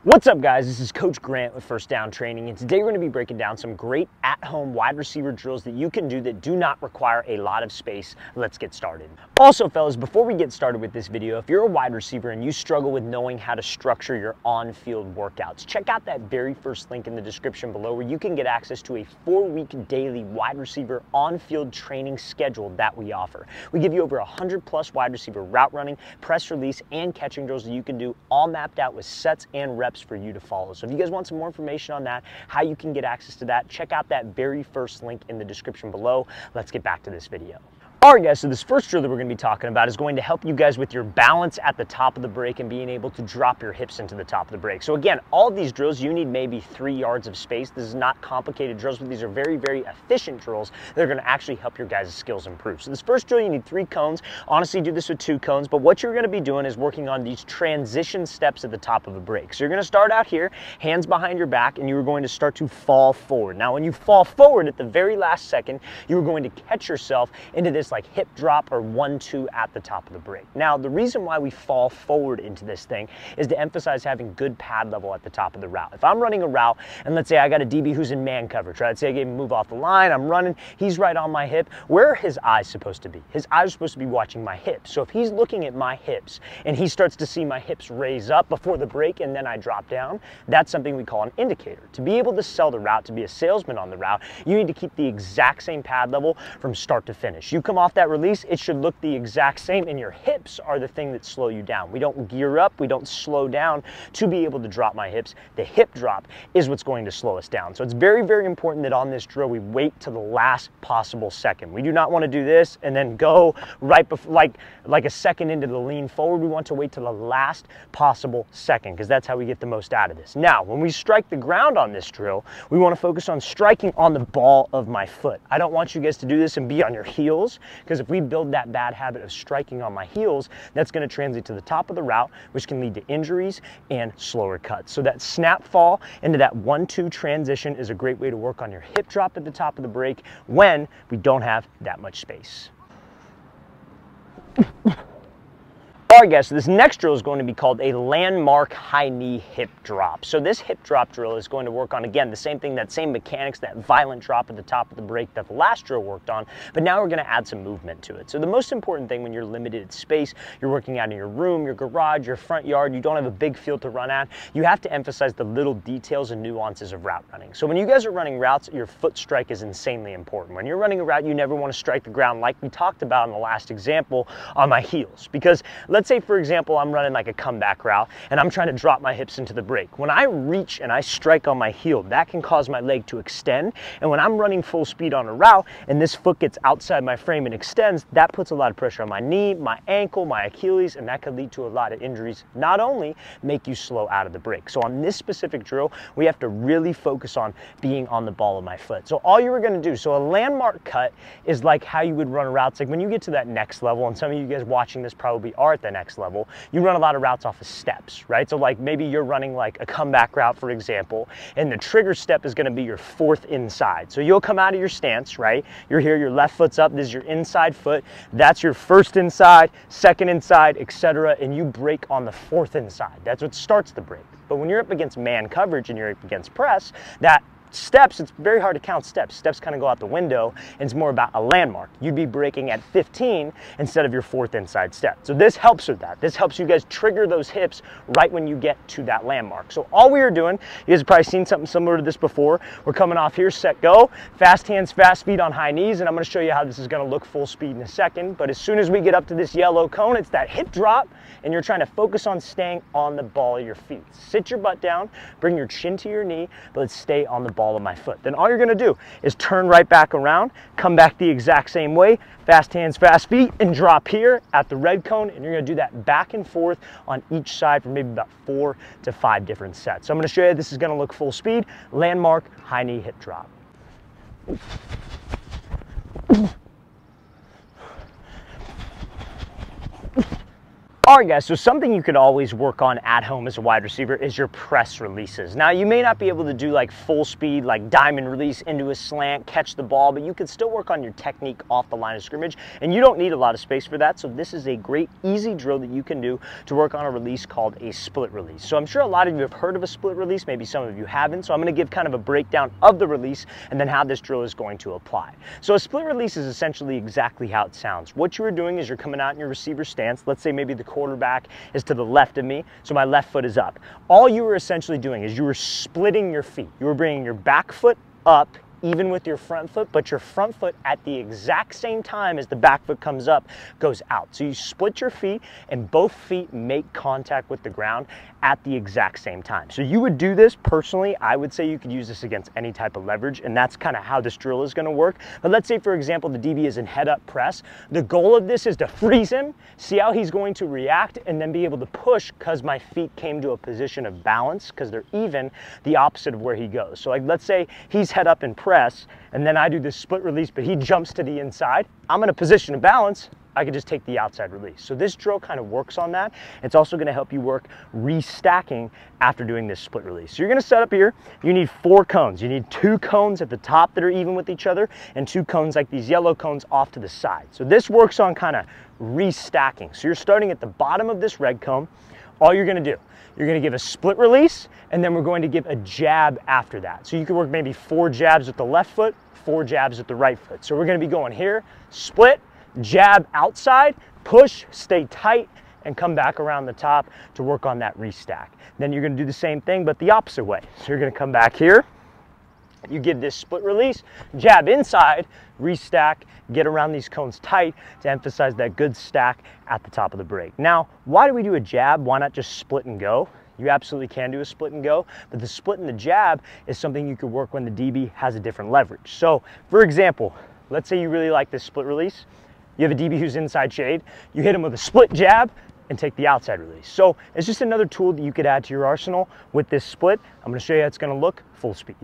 What's up, guys? This is Coach Grant with First Down Training, and today we're going to be breaking down some great at-home wide receiver drills that you can do that do not require a lot of space. Let's get started. Also, fellas, before we get started with this video, if you're a wide receiver and you struggle with knowing how to structure your on-field workouts, check out that very first link in the description below where you can get access to a 4-week daily wide receiver on-field training schedule that we offer. We give you over 100+ wide receiver route running, press release, and catching drills that you can do, all mapped out with sets and reps for you to follow. So if you guys want some more information on that, how you can get access to that, check out that very first link in the description below. Let's get back to this video. All right, guys, so this first drill that we're going to be talking about is going to help you guys with your balance at the top of the break and being able to drop your hips into the top of the break. So again, all of these drills, you need maybe 3 yards of space. This is not complicated drills, but these are very, very efficient drills that are going to actually help your guys' skills improve. So this first drill, you need 3 cones. Honestly, do this with 2 cones, but what you're going to be doing is working on these transition steps at the top of a break. So you're going to start out here, hands behind your back, and you're going to start to fall forward. Now, when you fall forward at the very last second, you're going to catch yourself into this like hip drop or 1-2 at the top of the break. Now, the reason why we fall forward into this thing is to emphasize having good pad level at the top of the route. If I'm running a route, and let's say I got a DB who's in man coverage, right? Let's say I gave him a move off the line, I'm running, he's right on my hip. Where are his eyes supposed to be? His eyes are supposed to be watching my hips. So if he's looking at my hips and he starts to see my hips raise up before the break and then I drop down, that's something we call an indicator. To be able to sell the route, to be a salesman on the route, you need to keep the exact same pad level from start to finish. You come off that release, it should look the exact same, and your hips are the thing that slow you down. We don't gear up, we don't slow down to be able to drop my hips. The hip drop is what's going to slow us down. So it's very, very important that on this drill we wait to the last possible second. We do not want to do this and then go right before, like a second into the lean forward. We want to wait to the last possible second because that's how we get the most out of this. Now, when we strike the ground on this drill, we want to focus on striking on the ball of my foot. I don't want you guys to do this and be on your heels, because if we build that bad habit of striking on my heels, that's going to translate to the top of the route, which can lead to injuries and slower cuts. So that snap fall into that 1-2 transition is a great way to work on your hip drop at the top of the break when we don't have that much space. All right, guys, so this next drill is going to be called a landmark high knee hip drop. So this hip drop drill is going to work on, again, the same thing, that same mechanics, that violent drop at the top of the break that the last drill worked on, but now we're going to add some movement to it. So the most important thing when you're limited in space, you're working out in your room, your garage, your front yard, you don't have a big field to run at, you have to emphasize the little details and nuances of route running. So when you guys are running routes, your foot strike is insanely important. When you're running a route, you never want to strike the ground like we talked about in the last example on my heels, because let's say, for example, I'm running like a comeback route and I'm trying to drop my hips into the break. When I reach and I strike on my heel, that can cause my leg to extend. And when I'm running full speed on a route and this foot gets outside my frame and extends, that puts a lot of pressure on my knee, my ankle, my Achilles, and that could lead to a lot of injuries, not only make you slow out of the break. So on this specific drill, we have to really focus on being on the ball of my foot. So all you were going to do, so a landmark cut is like how you would run a route. It's like when you get to that next level, and some of you guys watching this probably are at the next level, you run a lot of routes off of steps, right? So like maybe you're running like a comeback route, for example, and the trigger step is going to be your 4th inside. So you'll come out of your stance, right? You're here, your left foot's up, this is your inside foot, that's your 1st inside, 2nd inside, etc., and you break on the 4th inside. That's what starts the break. But when you're up against man coverage and you're up against press, that steps, it's very hard to count steps. Steps kind of go out the window, and it's more about a landmark. You'd be breaking at 15 instead of your 4th inside step. So this helps with that. This helps you guys trigger those hips right when you get to that landmark. So all we are doing, you guys have probably seen something similar to this before. We're coming off here, set, go. Fast hands, fast feet on high knees, and I'm going to show you how this is going to look full speed in a second. But as soon as we get up to this yellow cone, it's that hip drop, and you're trying to focus on staying on the ball of your feet. Sit your butt down, bring your chin to your knee, but let's stay on the ball of my foot. Then all you're going to do is turn right back around, come back the exact same way, fast hands, fast feet, and drop here at the red cone, and you're going to do that back and forth on each side for maybe about 4 to 5 different sets. So I'm going to show you this is going to look full speed, landmark high knee hip drop. All right, guys, so something you could always work on at home as a wide receiver is your press releases. Now, you may not be able to do like full speed, like diamond release into a slant, catch the ball, but you can still work on your technique off the line of scrimmage, and you don't need a lot of space for that. So this is a great, easy drill that you can do to work on a release called a split release. So I'm sure a lot of you have heard of a split release, maybe some of you haven't. So I'm gonna give kind of a breakdown of the release and then how this drill is going to apply. So a split release is essentially exactly how it sounds. What you are doing is you're coming out in your receiver stance. Let's say maybe the quarterback is to the left of me, so my left foot is up. All you were essentially doing is you were splitting your feet. You were bringing your back foot up even with your front foot, but your front foot at the exact same time as the back foot comes up goes out. So you split your feet and both feet make contact with the ground at the exact same time. So you would do this personally. I would say you could use this against any type of leverage, and that's kind of how this drill is going to work. But let's say, for example, the DB is in head up press. The goal of this is to freeze him, see how he's going to react, and then be able to push because my feet came to a position of balance because they're even the opposite of where he goes. So like, let's say he's head up in press, and then I do this split release, but he jumps to the inside. I'm in a position of balance. I could just take the outside release. So this drill kind of works on that. It's also going to help you work restacking after doing this split release. So you're going to set up here. You need 4 cones. You need 2 cones at the top that are even with each other and 2 cones like these yellow cones off to the side. So this works on kind of restacking. So you're starting at the bottom of this red cone. All you're going to do, you're going to give a split release, and then we're going to give a jab after that. So you can work maybe 4 jabs with the left foot, 4 jabs with the right foot. So we're going to be going here, split, jab outside, push, stay tight, and come back around the top to work on that restack. Then you're going to do the same thing, but the opposite way. So you're going to come back here, you give this split release, jab inside, restack, get around these cones tight to emphasize that good stack at the top of the break. Now, why do we do a jab? Why not just split and go? You absolutely can do a split and go, but the split and the jab is something you could work when the DB has a different leverage. So, for example, let's say you really like this split release. You have a DB who's inside shade. You hit him with a split jab and take the outside release. So it's just another tool that you could add to your arsenal with this split. I'm going to show you how it's going to look full speed.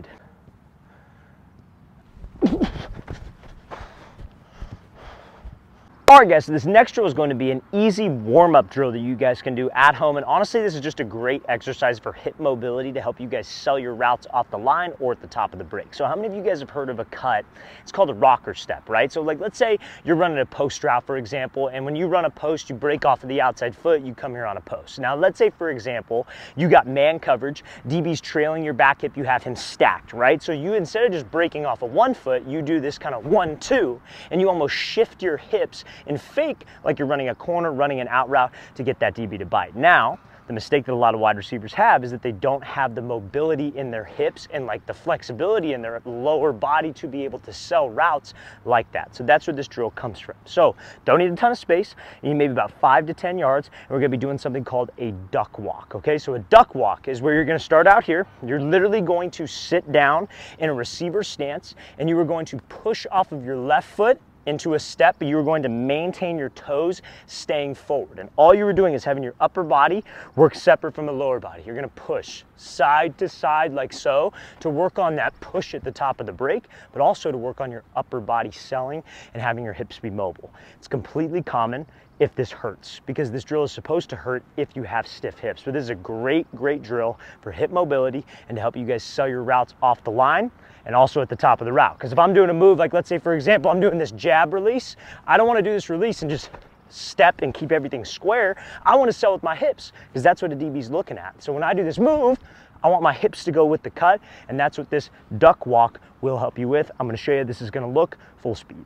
All right, guys, so this next drill is going to be an easy warm-up drill that you guys can do at home. And honestly, this is just a great exercise for hip mobility to help you guys sell your routes off the line or at the top of the break. So how many of you guys have heard of a cut? It's called a rocker step, right? So like, let's say you're running a post route, for example, and when you run a post, you break off of the outside foot, you come here on a post. Now, let's say, for example, you got man coverage, DB's trailing your back hip, you have him stacked, right? So you, instead of just breaking off of one foot, you do this kind of 1-2, and you almost shift your hips and fake like you're running a corner, running an out route to get that DB to bite. Now, the mistake that a lot of wide receivers have is that they don't have the mobility in their hips and like the flexibility in their lower body to be able to sell routes like that. So that's where this drill comes from. So don't need a ton of space. You need maybe about 5 to 10 yards. And we're gonna be doing something called a duck walk, okay? So a duck walk is where you're gonna start out here. You're literally going to sit down in a receiver stance, and you are going to push off of your left foot into a step, but you were going to maintain your toes staying forward. And all you were doing is having your upper body work separate from the lower body. You're gonna push side to side like so to work on that push at the top of the break, but also to work on your upper body selling and having your hips be mobile. It's completely common if this hurts, because this drill is supposed to hurt if you have stiff hips. But this is a great, great drill for hip mobility and to help you guys sell your routes off the line and also at the top of the route. Because if I'm doing a move, like let's say, for example, I'm doing this jab release, I don't want to do this release and just step and keep everything square. I want to sell with my hips because that's what a DB's looking at. So when I do this move, I want my hips to go with the cut, and that's what this duck walk will help you with. I'm going to show you how this is going to look full speed.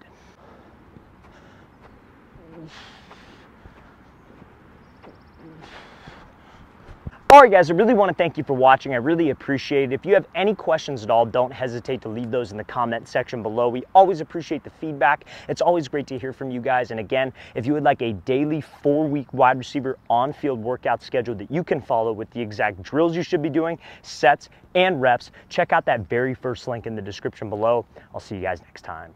All right, guys, I really want to thank you for watching. I really appreciate it. If you have any questions at all, don't hesitate to leave those in the comment section below. We always appreciate the feedback. It's always great to hear from you guys. And again, if you would like a daily 4-week wide receiver on-field workout schedule that you can follow with the exact drills you should be doing, sets, and reps, check out that very first link in the description below. I'll see you guys next time.